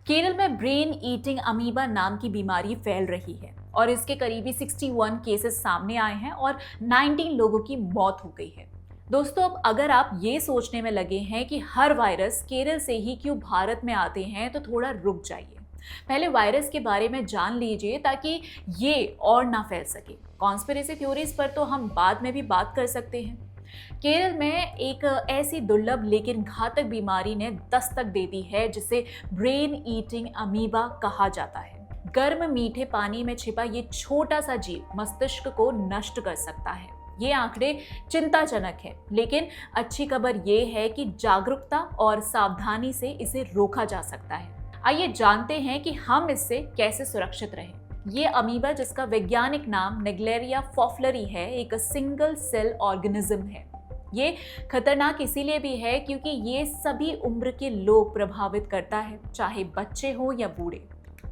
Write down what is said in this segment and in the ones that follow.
केरल में brain eating amoeba नाम की बीमारी फैल रही है और इसके करीबी 61 केसेस सामने आए हैं और 19 लोगों की मौत हो गई है। दोस्तों, अब अगर आप ये सोचने में लगे हैं कि हर वायरस केरल से ही क्यों भारत में आते हैं, तो थोड़ा रुक जाइए। पहले वायरस के बारे में जान लीजिए ताकि ये और ना फैल सके। कॉन्स्पिरेसी थ्योरीज पर तो हम बाद में भी बात कर सकते हैं। केरल में एक ऐसी दुर्लभ लेकिन घातक बीमारी ने दस्तक दे दी है जिसे ब्रेन ईटिंग अमीबा कहा जाता है। गर्म मीठे पानी में छिपा ये छोटा सा जीव मस्तिष्क को नष्ट कर सकता है। ये आंकड़े चिंताजनक है, लेकिन अच्छी खबर ये है कि जागरूकता और सावधानी से इसे रोका जा सकता है। आइए जानते हैं कि हम इससे कैसे सुरक्षित रहें। ये अमीबा, जिसका वैज्ञानिक नाम नेग्लेरिया फॉफलरी है, एक सिंगल सेल ऑर्गेनिज्म है। ये खतरनाक इसीलिए भी है क्योंकि ये सभी उम्र के लोग प्रभावित करता है, चाहे बच्चे हो या बूढ़े।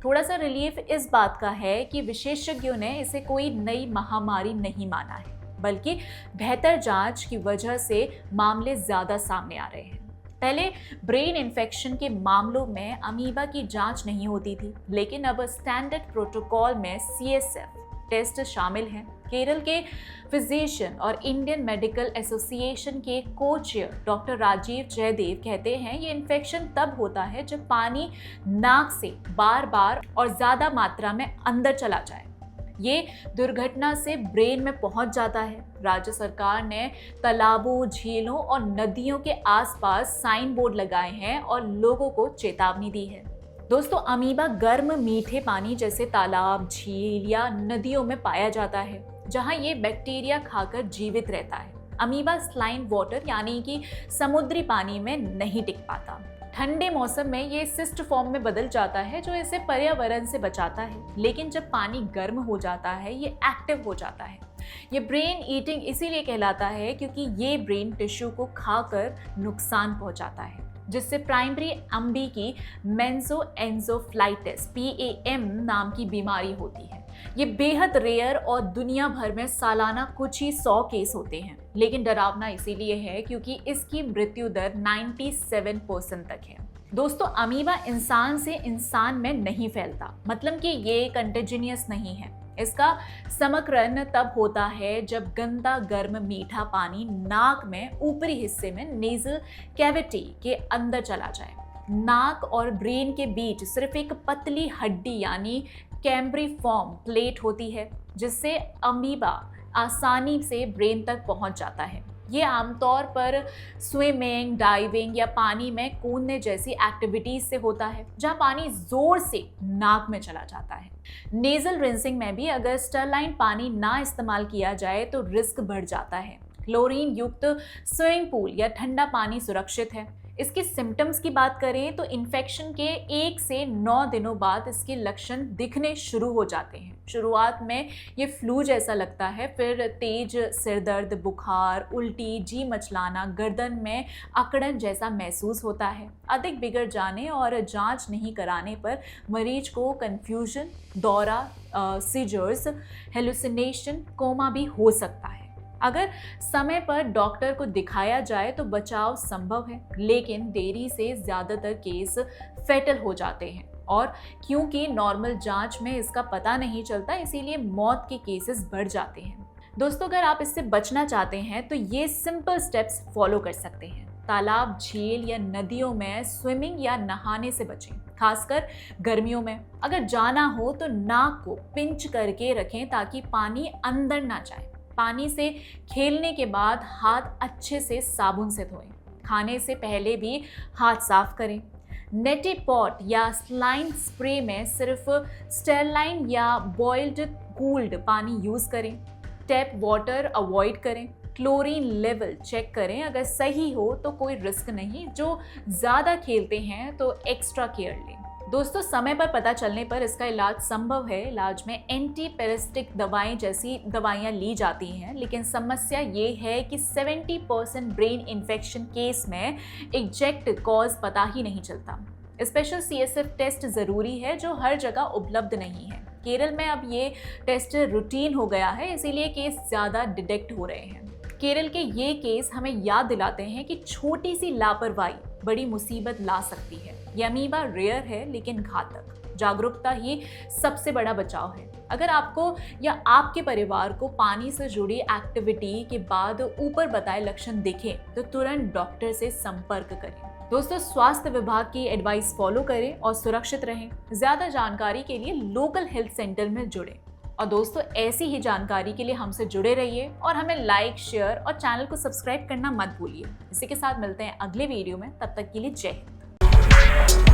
थोड़ा सा रिलीफ इस बात का है कि विशेषज्ञों ने इसे कोई नई महामारी नहीं माना है, बल्कि बेहतर जांच की वजह से मामले ज्यादा सामने आ रहे हैं। पहले ब्रेन इन्फेक्शन के मामलों में अमीबा की जांच नहीं होती थी, लेकिन अब स्टैंडर्ड प्रोटोकॉल में CSF टेस्ट शामिल हैं। केरल के फिजिशियन और इंडियन मेडिकल एसोसिएशन के कोचेयर डॉक्टर राजीव जयदेव कहते हैं, ये इन्फेक्शन तब होता है जब पानी नाक से बार बार और ज्यादा मात्रा में अंदर चला जाए। ये दुर्घटना से ब्रेन में पहुंच जाता है। राज्य सरकार ने तालाबों, झीलों और नदियों के आसपास साइन बोर्ड लगाए हैं और लोगों को चेतावनी दी है। दोस्तों, अमीबा गर्म मीठे पानी जैसे तालाब, झील या नदियों में पाया जाता है, जहां ये बैक्टीरिया खाकर जीवित रहता है। अमीबा स्लाइन वाटर यानी कि समुद्री पानी में नहीं टिक पाता। ठंडे मौसम में ये सिस्ट फॉर्म में बदल जाता है, जो इसे पर्यावरण से बचाता है, लेकिन जब पानी गर्म हो जाता है ये एक्टिव हो जाता है। ये ब्रेन ईटिंग इसीलिए कहलाता है क्योंकि ये ब्रेन टिश्यू को खाकर नुकसान पहुंचाता है, जिससे प्राइमरी अम्बी की मेंजोएंज़ोफ्लाइटिस PAM नाम की बीमारी होती है। ये बेहद रेयर और दुनिया भर में सालाना कुछ ही 100 केस होते हैं, लेकिन डरावना इसीलिए है क्योंकि इसकी मृत्यु दर 97% तक है। दोस्तों, अमीबा इंसान से इंसान में नहीं फैलता, मतलब कि ये कंटेजिनियस नहीं है। इसका समकरण तब होता है जब गंदा गर्म मीठा पानी नाक में ऊपरी हिस्से में नेजल कैविटी के अंदर चला जाए। नाक और ब्रेन के बीच सिर्फ एक पतली हड्डी यानी कैम्ब्रिफॉर्म प्लेट होती है, जिससे अमीबा आसानी से ब्रेन तक पहुंच जाता है। ये आमतौर पर स्विमिंग, डाइविंग या पानी में कूदने जैसी एक्टिविटीज से होता है, जहां पानी जोर से नाक में चला जाता है। नेजल रिंसिंग में भी अगर स्टरलाइन पानी ना इस्तेमाल किया जाए तो रिस्क बढ़ जाता है। क्लोरीन युक्त स्विमिंग पूल या ठंडा पानी सुरक्षित है। इसके सिम्टम्स की बात करें तो इन्फेक्शन के 1 से 9 दिनों बाद इसके लक्षण दिखने शुरू हो जाते हैं। शुरुआत में ये फ्लू जैसा लगता है, फिर तेज सिरदर्द, बुखार, उल्टी, जी मचलाना, गर्दन में अकड़न जैसा महसूस होता है। अधिक बिगड़ जाने और जांच नहीं कराने पर मरीज को कन्फ्यूजन, दौरा, सीजर्स, हेलुसिनेशन, कोमा भी हो सकता है। अगर समय पर डॉक्टर को दिखाया जाए तो बचाव संभव है, लेकिन देरी से ज़्यादातर केस फेटल हो जाते हैं और क्योंकि नॉर्मल जांच में इसका पता नहीं चलता, इसीलिए मौत के केसेस बढ़ जाते हैं। दोस्तों, अगर आप इससे बचना चाहते हैं तो ये सिंपल स्टेप्स फॉलो कर सकते हैं। तालाब, झील या नदियों में स्विमिंग या नहाने से बचें, खासकर गर्मियों में। अगर जाना हो तो नाक को पिंच करके रखें ताकि पानी अंदर ना जाए। पानी से खेलने के बाद हाथ अच्छे से साबुन से धोएं। खाने से पहले भी हाथ साफ करें। नेटी पॉट या स्लाइन स्प्रे में सिर्फ स्टेरलाइन या बॉइल्ड कूल्ड पानी यूज़ करें। टैप वाटर अवॉइड करें। क्लोरीन लेवल चेक करें, अगर सही हो तो कोई रिस्क नहीं। जो ज़्यादा खेलते हैं तो एक्स्ट्रा केयर लें। दोस्तों, समय पर पता चलने पर इसका इलाज संभव है। इलाज में एंटीपेरेस्टिक दवाएं जैसी दवाइयां ली जाती हैं, लेकिन समस्या ये है कि 70% ब्रेन इन्फेक्शन केस में एग्जैक्ट कॉज पता ही नहीं चलता। स्पेशल CSF टेस्ट ज़रूरी है, जो हर जगह उपलब्ध नहीं है। केरल में अब ये टेस्ट रूटीन हो गया है, इसीलिए केस ज़्यादा डिटेक्ट हो रहे हैं। केरल के ये केस हमें याद दिलाते हैं कि छोटी सी लापरवाही बड़ी मुसीबत ला सकती है। ये अमीबा रेयर है लेकिन घातक। जागरूकता ही सबसे बड़ा बचाव है। अगर आपको या आपके परिवार को पानी से जुड़ी एक्टिविटी के बाद ऊपर बताए लक्षण दिखे तो तुरंत डॉक्टर से संपर्क करें। दोस्तों, स्वास्थ्य विभाग की एडवाइस फॉलो करें और सुरक्षित रहें। ज्यादा जानकारी के लिए लोकल हेल्थ सेंटर में जुड़ें। और दोस्तों, ऐसी ही जानकारी के लिए हमसे जुड़े रहिए और हमें लाइक, शेयर और चैनल को सब्सक्राइब करना मत भूलिए। इसी के साथ मिलते हैं अगले वीडियो में। तब तक के लिए जय हिंद।